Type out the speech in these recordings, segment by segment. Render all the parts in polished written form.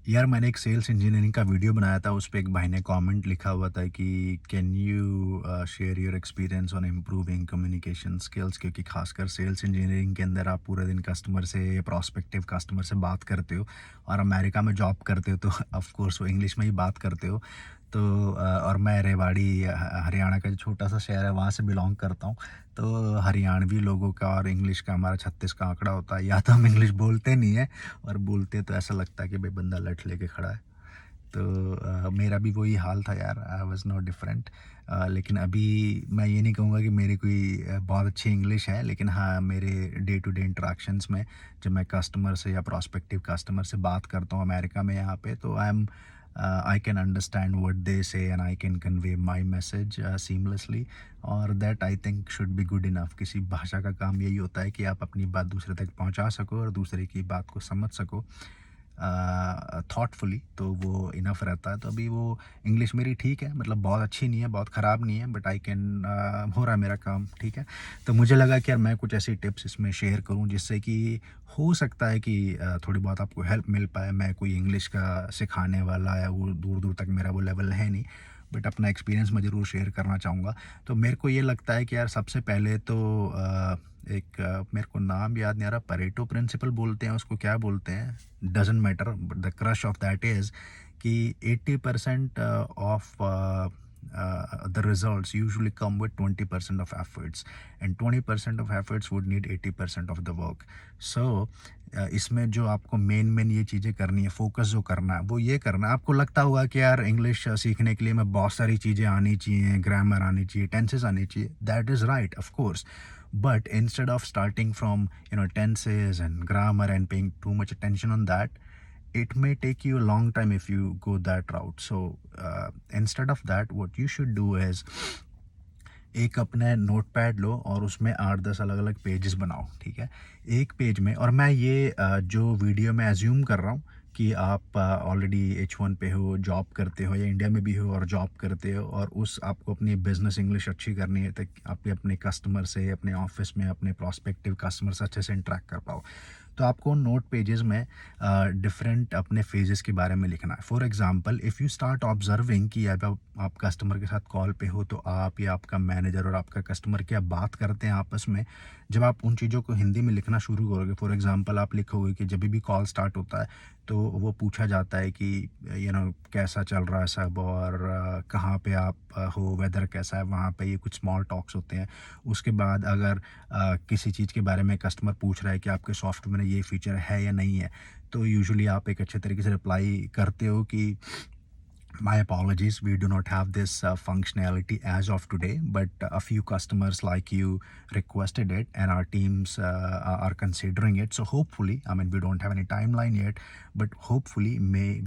यार मैंने एक सेल्स इंजीनियरिंग का वीडियो बनाया था, उस पे एक भाई ने कमेंट लिखा हुआ था कि can you share your experience on improving communication skills, क्योंकि खासकर सेल्स इंजीनियरिंग के अंदर आप पूरे दिन कस्टमर से या प्रोस्पेक्टिव कस्टमर से बात करते हो और अमेरिका में जॉब करते हो तो ऑफ कोर्स वो इंग्लिश में ही बात करते हो। तो और मैं रेवाड़ी हरियाणा का जो छोटा सा शहर है वहाँ से बिलोंग करता हूँ। तो हरियाणवी लोगों का और इंग्लिश का हमारा 36 का आंकड़ा होता है, या तो हम इंग्लिश बोलते नहीं है और बोलते तो ऐसा लगता है कि भाई बंदा लठ लेके खड़ा है। तो मेरा भी वही हाल था यार, आई वाज नॉट डिफरेंट। लेकिन अभी मैं ये नहीं कहूँगा कि मेरी कोई बहुत अच्छी इंग्लिश है, लेकिन हाँ मेरे डे टू डे इंटरेक्शंस में जब मैं कस्टमर से या प्रोस्पेक्टिव कस्टमर से बात करता हूँ अमेरिका में यहाँ पे, तो I can understand what they say and I can convey my message seamlessly. और that I think should be good enough. किसी भाषा का काम यही होता है कि आप अपनी बात दूसरे तक पहुंचा सको और दूसरे की बात को समझ सको थॉटफुली, तो वो इनफ रहता है। तो अभी वो इंग्लिश मेरी ठीक है, मतलब बहुत अच्छी नहीं है, बहुत ख़राब नहीं है, बट आई कैन हो रहा है मेरा काम, ठीक है। तो मुझे लगा कि यार मैं कुछ ऐसी टिप्स इसमें शेयर करूं जिससे कि हो सकता है कि थोड़ी बहुत आपको हेल्प मिल पाए। मैं कोई इंग्लिश का सिखाने वाला या वो दूर दूर तक मेरा वो लेवल है नहीं, बट अपना एक्सपीरियंस मैं ज़रूर शेयर करना चाहूँगा। तो मेरे को ये लगता है कि यार सबसे पहले तो मेरे को नाम याद नहीं आ रहा, परेटो प्रिंसिपल बोलते हैं उसको, क्या बोलते हैं, doesn't matter, but the crush of that is कि 80% of the results usually come with 20% of efforts, and 20% of efforts would need 80% of the work. So इसमें जो आपको मेन ये चीज़ें करनी है, फोकस जो करना है वो ये करना है। आपको लगता होगा कि यार इंग्लिश सीखने के लिए मैं बहुत सारी चीज़ें आनी चाहिए, ग्रामर आनी चाहिए, टेंसेस आनी चाहिए, that is right of course. but instead of starting from tenses and grammar and paying too much attention on that, it may take you a long time if you go that route. So instead of that, what you should do is एक अपने note pad लो और उसमें 8-10 अलग अलग pages बनाओ, ठीक है। एक पेज में, और मैं ये जो वीडियो में एज्यूम कर रहा हूँ कि आप ऑलरेडी H1 पे हो, जॉब करते हो या इंडिया में भी हो और जॉब करते हो, और उस आपको अपनी बिजनेस इंग्लिश अच्छी करनी है ताकि आप अपने कस्टमर से, अपने ऑफिस में अपने प्रोस्पेक्टिव कस्टमर से अच्छे से इंटरेक्ट कर पाओ। तो आपको नोट पेजेस में डिफरेंट अपने फेजेस के बारे में लिखना है। For example, if you start observing कि अब आप कस्टमर के साथ कॉल पे हो, तो आप या आपका मैनेजर और आपका कस्टमर क्या बात करते हैं आपस में, जब आप उन चीज़ों को हिंदी में लिखना शुरू करोगे। फॉर एग्जांपल, आप लिखोगे कि जब भी कॉल स्टार्ट होता है तो वो पूछा जाता है कि कैसा चल रहा है सब, और कहाँ पे आप हो, वेदर कैसा है वहाँ पे, ये कुछ स्मॉल टॉक्स होते हैं। उसके बाद अगर किसी चीज़ के बारे में कस्टमर पूछ रहा है कि आपके सॉफ्टवेयर में ये फीचर है या नहीं है, तो यूजुअली आप एक अच्छे तरीके से रिप्लाई करते हो कि my apologies, we do not have this functionality as of today, but a few customers like you requested it, and our teams are considering it. So hopefully, I mean, we don't have any timeline yet, but hopefully,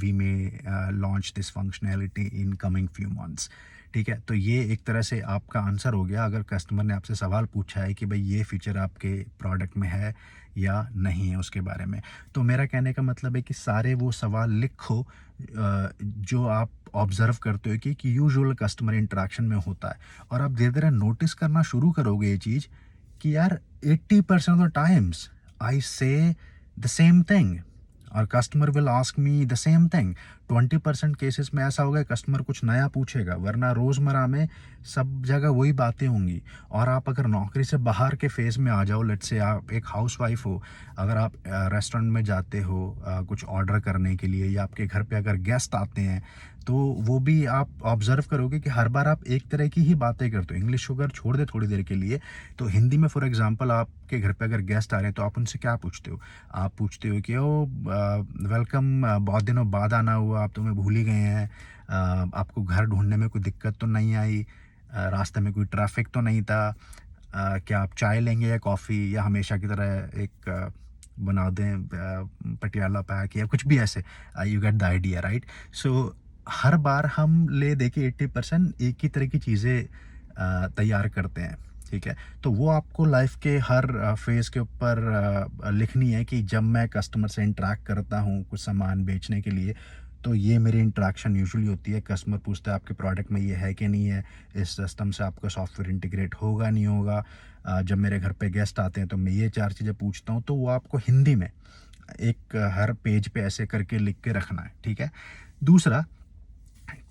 we may launch this functionality in coming few months. ठीक है, तो ये एक तरह से आपका answer हो गया अगर कस्टमर ने आपसे सवाल पूछा है कि भाई ये फीचर आपके प्रोडक्ट में है या नहीं है उसके बारे में। तो मेरा कहने का मतलब है कि सारे वो सवाल लिखो जो आप ऑब्जर्व करते हो कि यूजुअल कस्टमर इंटरेक्शन में होता है, और आप धीरे धीरे नोटिस करना शुरू करोगे ये चीज़ कि यार 80% ऑफ द टाइम्स आई से द सेम थिंग और customer will ask me the same thing. 20% cases में ऐसा होगा कस्टमर कुछ नया पूछेगा, वरना रोज़मर्रा में सब जगह वही बातें होंगी। और आप अगर नौकरी से बाहर के फेज़ में आ जाओ, लेट्स से आप एक हाउसवाइफ हो, अगर आप रेस्टोरेंट में जाते हो कुछ ऑर्डर करने के लिए, या आपके घर पे अगर गेस्ट आते हैं, तो वो भी आप ऑब्जर्व करोगे कि हर बार आप एक तरह की ही बातें करते हो। इंग्लिश को अगर छोड़ दे थोड़ी देर के लिए, तो हिंदी में फॉर एग्जांपल आपके घर पे अगर गेस्ट आ रहे हैं तो आप उनसे क्या पूछते हो? आप पूछते हो कि ओ वेलकम, बहुत दिनों बाद आना हुआ, आप तो हमें भूल ही गए हैं, आपको घर ढूंढने में कोई दिक्कत तो नहीं आई, रास्ते में कोई ट्रैफिक तो नहीं था, क्या आप चाय लेंगे या कॉफ़ी, या हमेशा की तरह एक बना दें पटियाला पैक या कुछ भी ऐसे। You get the idea, right? So हर बार हम ले दे के 80% एक ही तरह की चीज़ें तैयार करते हैं, ठीक है। तो वो आपको लाइफ के हर फेज़ के ऊपर लिखनी है कि जब मैं कस्टमर से इंटरेक्ट करता हूँ कुछ सामान बेचने के लिए, तो ये मेरी इंटरेक्शन यूजुअली होती है। कस्टमर पूछता है आपके प्रोडक्ट में ये है कि नहीं है, इस सिस्टम से आपका सॉफ्टवेयर इंटीग्रेट होगा नहीं होगा। जब मेरे घर पे गेस्ट आते हैं तो मैं ये 4 चीज़ें पूछता हूँ, तो वो आपको हिंदी में एक हर पेज पे ऐसे करके लिख के रखना है, ठीक है। दूसरा,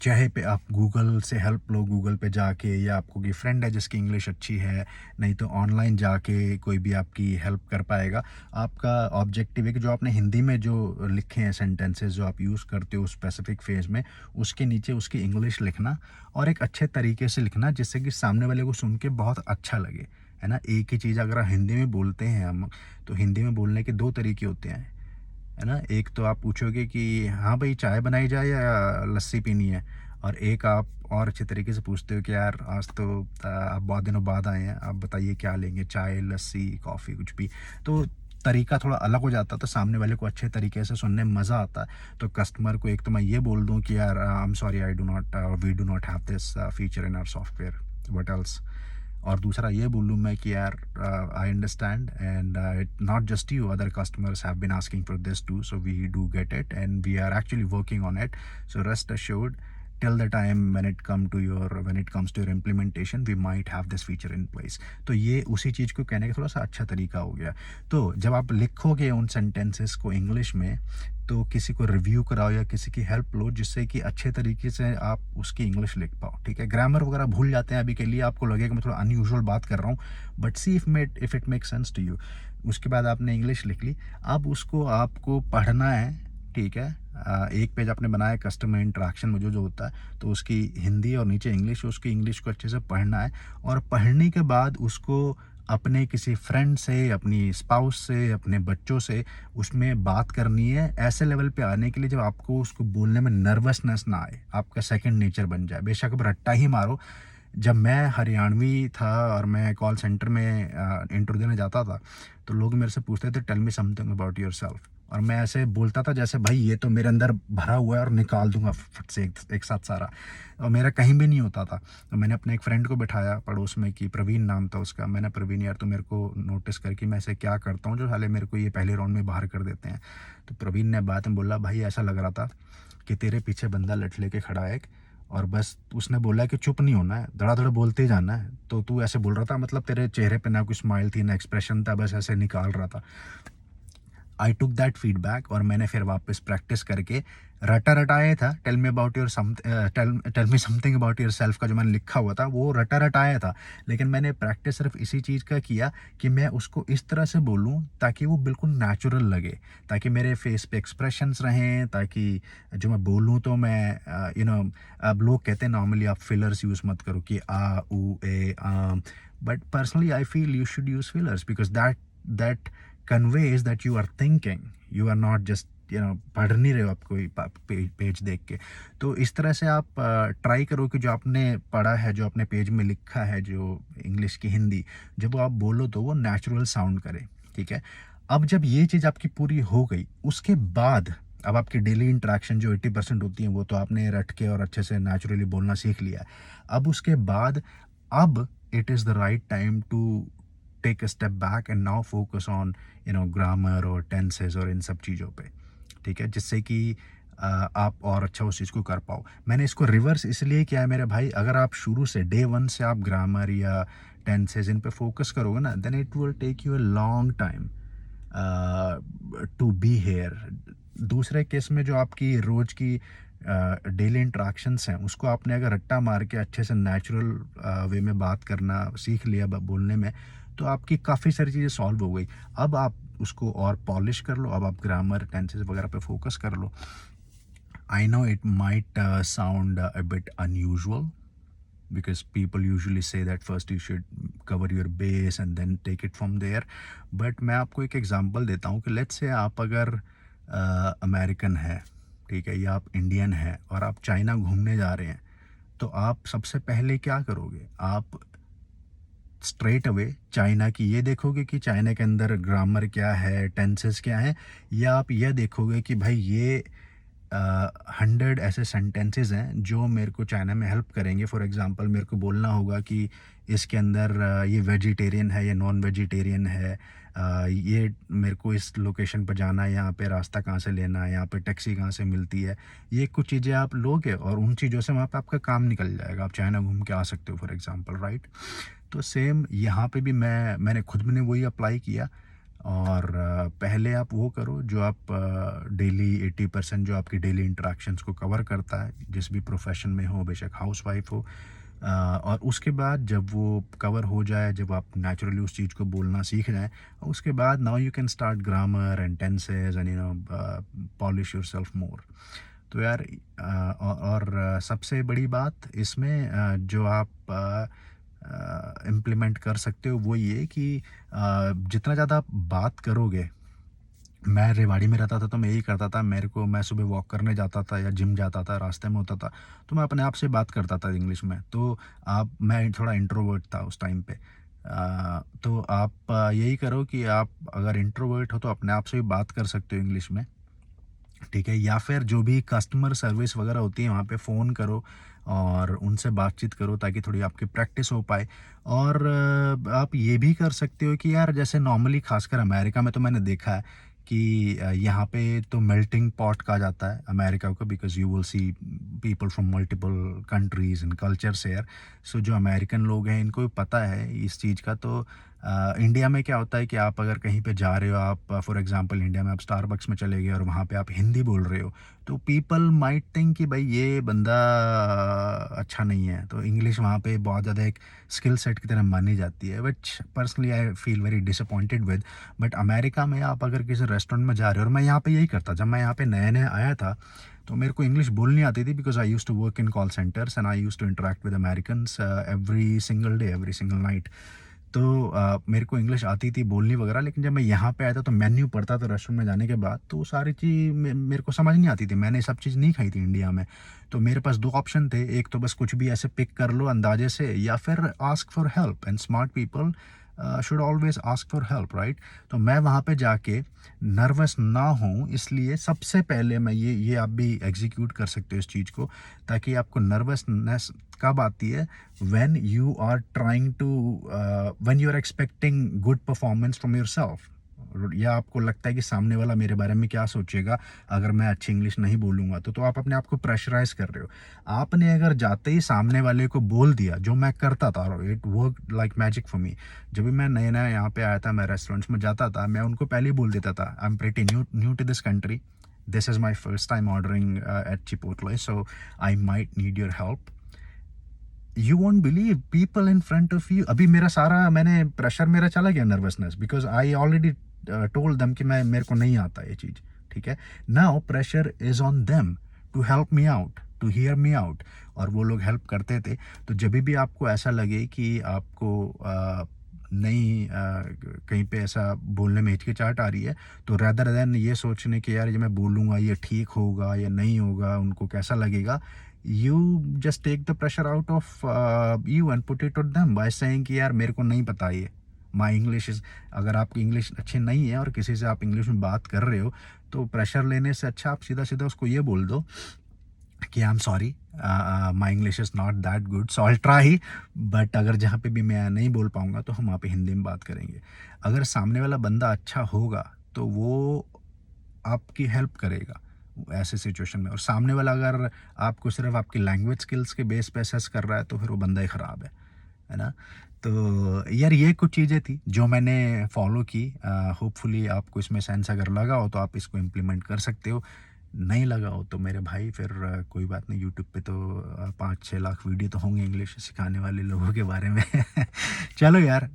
चाहे पे आप गूगल से हेल्प लो, गूगल पे जाके, या आपको कोई फ्रेंड है जिसकी इंग्लिश अच्छी है, नहीं तो ऑनलाइन जाके कोई भी आपकी हेल्प कर पाएगा। आपका ऑब्जेक्टिव है कि जो आपने हिंदी में जो लिखे हैं सेंटेंसेस जो आप यूज़ करते हो स्पेसिफिक फेज में, उसके नीचे उसकी इंग्लिश लिखना, और एक अच्छे तरीके से लिखना जिससे कि सामने वाले को सुन के बहुत अच्छा लगे, है ना। एक ही चीज़ अगर हिंदी में बोलते हैं हम, तो हिंदी में बोलने के दो तरीके होते हैं, है ना। एक तो आप पूछोगे कि हाँ भाई चाय बनाई जाए या लस्सी पीनी है, और एक आप और अच्छे तरीके से पूछते हो कि यार आज तो आप बहुत दिनों बाद आए हैं, आप बताइए क्या लेंगे, चाय, लस्सी, कॉफ़ी, कुछ भी। तो तरीका थोड़ा अलग हो जाता है, तो सामने वाले को अच्छे तरीके से सुनने में मज़ा आता है। तो कस्टमर को एक तो मैं ये बोल दूँ कि यार I am sorry, I do not, we do not have this feature in our software, what else. और दूसरा ये बोलूँ मैं कि यार I understand, and not just you, other customers have been asking for this too, so we do get it and we are actually working on it, so rest assured till the time when it comes to your implementation, we might have this feature in place। तो ये उसी चीज़ को कहने का थोड़ा सा अच्छा तरीका हो गया। तो जब आप लिखोगे उन सेंटेंसेस को इंग्लिश में, तो किसी को रिव्यू कराओ या किसी की हेल्प लो जिससे कि अच्छे तरीके से आप उसकी इंग्लिश लिख पाओ, ठीक है। ग्रामर वगैरह भूल जाते हैं अभी के लिए, आपको लगेगा मैं थोड़ा अनयूजुअल बात कर रहा हूँ, but see if it make sense to you. उसके बाद आपने इंग्लिश लिख ली, अब उसको आपको पढ़ना है, ठीक है। एक पेज आपने बनाया कस्टमर इंटरेक्शन में जो जो होता है, तो उसकी हिंदी और नीचे इंग्लिश, उसकी इंग्लिश को अच्छे से पढ़ना है, और पढ़ने के बाद उसको अपने किसी फ्रेंड से, अपनी स्पाउस से, अपने बच्चों से उसमें बात करनी है, ऐसे लेवल पे आने के लिए जब आपको उसको बोलने में नर्वसनेस ना आए, आपका सेकंड नेचर बन जाए। बेशक आप रट्टा ही मारो। जब मैं हरियाणवी था और मैं कॉल सेंटर में इंटरव्यू देने जाता था, तो लोग मेरे से पूछते थे tell me something about yourself, और मैं ऐसे बोलता था जैसे भाई ये तो मेरे अंदर भरा हुआ है और निकाल दूंगा फट से एक साथ सारा, और मेरा कहीं भी नहीं होता था। तो मैंने अपने एक फ्रेंड को बिठाया पड़ोस में, कि प्रवीण नाम था उसका। मैंने, प्रवीण यार तो मेरे को नोटिस करके मैं ऐसे क्या करता हूँ जो हाले मेरे को ये पहले राउंड में बाहर कर देते हैं। तो प्रवीण ने बात में बोला, भाई ऐसा लग रहा था कि तेरे पीछे बंदा लठ लेके खड़ा है, और बस उसने बोला कि चुप नहीं होना है, धड़ाधड़ बोलते ही जाना है। तो तू ऐसे बोल रहा था, मतलब तेरे चेहरे पे ना कोई स्माइल थी ना एक्सप्रेशन था, बस ऐसे निकाल रहा था। आई टुक दैट फीडबैक, और मैंने फिर वापस प्रैक्टिस करके रटा रटाया था tell me about your tell me something about your self का जो मैंने लिखा हुआ था वो रटा रटाया था, लेकिन मैंने प्रैक्टिस सिर्फ इसी चीज़ का किया कि मैं उसको इस तरह से बोलूं ताकि वो बिल्कुल नेचुरल लगे, ताकि मेरे फेस पे एक्सप्रेशंस रहें, ताकि जो मैं बोलूं तो मैं अब लोग कहते हैं नॉर्मली आप फिलर्स यूज़ मत करो कि आ ऊ ए but personally I feel you should use fillers because that conveys that you are thinking, you are not just पढ़ नहीं रहे हो आप कोई पेज देख के। तो इस तरह से आप ट्राई करो कि जो आपने पढ़ा है, जो आपने पेज में लिखा है, जो इंग्लिश की हिंदी, जब वो आप बोलो तो वो नेचुरल साउंड करे, ठीक है। अब जब ये चीज़ आपकी पूरी हो गई, उसके बाद अब आपकी डेली इंटरेक्शन जो 80% होती है वो तो आपने रट के और अच्छे से नेचुरली बोलना सीख लिया। अब उसके बाद, अब it is the right time to take a step back and now focus on grammar और टेंसेस और इन सब चीज़ों पे, ठीक है, जिससे कि आप और अच्छा उस चीज़ को कर पाओ। मैंने इसको रिवर्स इसलिए किया है मेरे भाई, अगर आप शुरू से डे वन से आप ग्रामर या टेंसेस इन पे फोकस करोगे ना, then it will take you a long time to be here. दूसरे केस में जो आपकी रोज़ की डेली इंट्रैक्शंस हैं, उसको आपने अगर रट्टा मार के अच्छे से नेचुरल वे में बात करना सीख लिया बोलने में, तो आपकी काफ़ी सारी चीज़ें सॉल्व हो गई। अब आप उसको और पॉलिश कर लो, अब आप ग्रामर टेंसेस वगैरह पे फोकस कर लो। I know it might sound a bit unusual because people usually say that first you should cover your base and then take it from there, but मैं आपको एक एग्जांपल देता हूँ कि लेट्स से आप अगर अमेरिकन है, ठीक है, या आप इंडियन है और आप चाइना घूमने जा रहे हैं, तो आप सबसे पहले क्या करोगे, आप स्ट्रेट अवे चाइना की ये देखोगे कि चाइना के अंदर ग्रामर क्या है, टेंसेस क्या है, या आप ये देखोगे कि भाई ये 100 ऐसे सेंटेंसेस हैं जो मेरे को चाइना में हेल्प करेंगे। फॉर एग्जांपल मेरे को बोलना होगा कि इसके अंदर ये वेजिटेरियन है या नॉन वेजिटेरियन है, ये मेरे को इस लोकेशन पर जाना है, यहाँ पे रास्ता कहाँ से लेना है, यहाँ पे टैक्सी कहाँ से मिलती है, ये कुछ चीज़ें आप लोगे और उन चीज़ों से वहाँ पे आपका काम निकल जाएगा, आप चाइना घूम के आ सकते हो फॉर एग्जांपल, राइट। तो सेम यहाँ पे भी मैंने खुद में वही अप्लाई किया। और पहले आप वो करो जो आप डेली 80% जो आपकी डेली इंटरेक्शंस को कवर करता है, जिस भी प्रोफेशन में हो, बेशक हाउसवाइफ हो। और उसके बाद जब वो कवर हो जाए, जब आप नेचुरली उस चीज़ को बोलना सीख जाएँ, उसके बाद now you can start grammar and tenses and polish yourself मोर। तो यार और सबसे बड़ी बात इसमें जो आप इम्प्लीमेंट कर सकते हो वो ये कि जितना ज़्यादा आप बात करोगे, मैं रेवाड़ी में रहता था तो मैं यही करता था, मैं सुबह वॉक करने जाता था या जिम जाता था, रास्ते में होता था, तो मैं अपने आप से बात करता था इंग्लिश में। तो आप मैं थोड़ा इंट्रोवर्ट था उस टाइम पे। तो आप यही करो कि आप अगर इंट्रोवर्ट हो तो अपने आप से भी बात कर सकते हो इंग्लिश में, ठीक है? या फिर जो भी कस्टमर सर्विस वगैरह होती है वहाँ पे फ़ोन करो और उनसे बातचीत करो ताकि थोड़ी आपकी प्रैक्टिस हो पाए। और आप ये भी कर सकते हो कि यार जैसे नॉर्मली ख़ासकर अमेरिका में तो मैंने देखा है कि यहाँ पे तो मेल्टिंग पॉट कहा जाता है अमेरिका को, because you will see people from multiple countries and cultures here. So जो अमेरिकन लोग हैं इनको भी पता है इस चीज़ का। तो इंडिया में क्या होता है कि आप अगर कहीं पे जा रहे हो, आप फॉर एग्जांपल इंडिया में आप स्टारबक्स में चले गए और वहाँ पे आप हिंदी बोल रहे हो, तो पीपल माइट थिंक कि भाई ये बंदा अच्छा नहीं है। तो इंग्लिश वहाँ पे बहुत ज़्यादा एक स्किल सेट की तरह मानी जाती है, which personally I feel very disappointed with. But America में आप अगर किसी रेस्टोरेंट में जा रहे हो, और मैं यहाँ पे यही करता, जब मैं यहाँ पे नया नया आया था तो मेरे को इंग्लिश बोलनी आती थी, because I use to work in call centres and I use to interact with Americans every single day, every single night. तो मेरे को इंग्लिश आती थी बोलनी वगैरह, लेकिन जब मैं यहाँ पे आया था तो मेन्यू पढ़ता था रेस्टोरेंट में जाने के बाद, तो सारी चीज़ मेरे को समझ नहीं आती थी। मैंने सब चीज़ नहीं खाई थी इंडिया में। तो मेरे पास दो ऑप्शन थे, एक तो बस कुछ भी ऐसे पिक कर लो अंदाजे से, या फिर ask for help, and smart people should always ask for help, right? तो मैं वहाँ पे जाके नर्वस ना हूँ, इसलिए सबसे पहले मैं ये आप भी एग्जीक्यूट कर सकते हो इस चीज़ को, ताकि आपको नर्वसनेस कब आती है, when you are trying to when you are expecting good performance from yourself, या आपको लगता है कि सामने वाला मेरे बारे में क्या सोचेगा अगर मैं अच्छी इंग्लिश नहीं बोलूँगा, तो आप अपने आप को प्रेशराइज कर रहे हो। आपने अगर जाते ही सामने वाले को बोल दिया, जो मैं करता था, it work like magic for me. जब भी मैं नया नया यहाँ पे आया था, मैं रेस्टोरेंट्स में जाता था, मैं उनको पहले ही बोल देता था, I am pretty new to this country, this is my first time ordering at Chipotle, so I might need your help. You won't believe people in front of you, अभी मेरा सारा मैंने प्रेशर मेरा चला गया, nervousness, because I already told them कि मैं मेरे को नहीं आता ये चीज़, ठीक है? Now pressure is on them to help me out, to hear me out, और वो लोग हेल्प करते थे। तो जब भी आपको ऐसा लगे कि आपको नहीं कहीं पे ऐसा बोलने में हिचकिचाहट आ रही है, तो रैदर देन ये सोचने कि यार ये मैं बोलूँगा ये ठीक होगा या नहीं होगा, उनको कैसा लगेगा, you just take the pressure out of you and put it on them by saying कि यार मेरे को नहीं पता ये, माई इंग्लिश इज़, अगर आपकी इंग्लिश अच्छी नहीं है और किसी से आप इंग्लिश में बात कर रहे हो, तो प्रेशर लेने से अच्छा आप सीधा सीधा उसको ये बोल दो कि आई am sorry, my English is not that good, so I try, but अगर जहाँ पे भी मैं नहीं बोल पाऊँगा तो हम वहाँ पे हिंदी में बात करेंगे। अगर सामने वाला बंदा अच्छा होगा तो वो आपकी हेल्प करेगा ऐसे सिचुएशन में, और सामने वाला अगर आपको सिर्फ आपकी लैंग्वेज स्किल्स के बेस पे असेस कर रहा है तो फिर वो बंदा ही ख़राब है ना? तो यार ये कुछ चीज़ें थी जो मैंने फॉलो की। होपफुली आपको इसमें सेंस अगर लगा हो तो आप इसको इम्प्लीमेंट कर सकते हो, नहीं लगा हो तो मेरे भाई फिर कोई बात नहीं, यूट्यूब पे तो 5-6 लाख वीडियो तो होंगे इंग्लिश सिखाने वाले लोगों के बारे में। चलो यार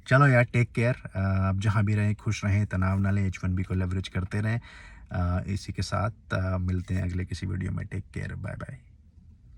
चलो यार, टेक केयर। आप जहाँ भी रहें खुश रहें, तनाव ना लें, H1B को लेवरेज करते रहें। इसी के साथ मिलते हैं अगले किसी वीडियो में। Take care, bye bye.